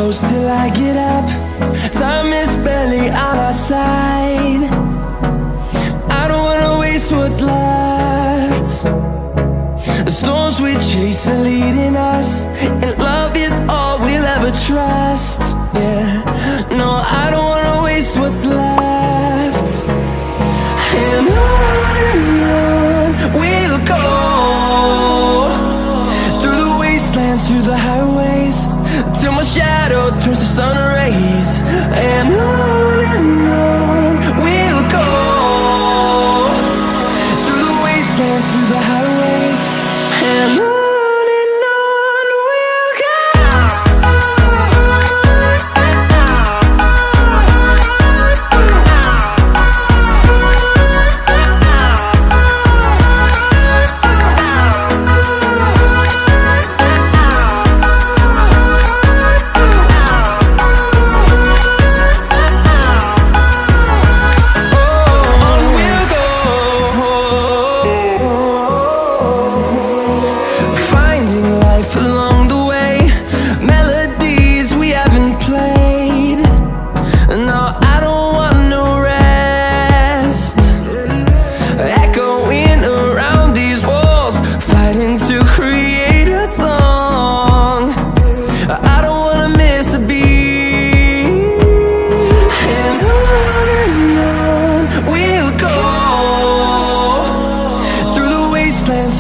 close till I get up. Time is barely on our side. I don't wanna waste what's left. The storms we chase are leading us, and love is all we'll ever trust. Yeah, no, I don't wanna waste what's left. And on we'll go, through the wastelands, through the highways, till my shadow turns to sun rays. And on we'll go, through the wastelands, through the highways, and on we'll go.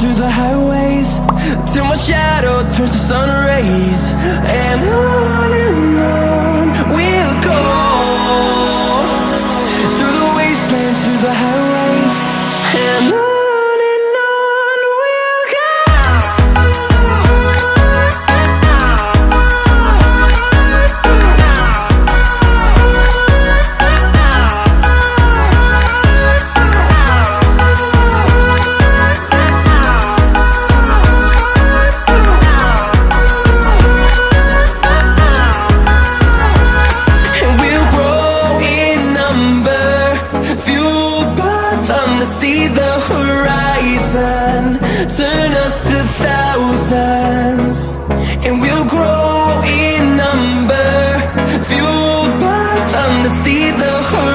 Through the highways, till my shadow turns to sun rays. And on we'll go, through the wastelands, through the highways, and on we'll go. See the horizon, turn us to thousands, and we'll grow in number, fueled by them to see the horizon.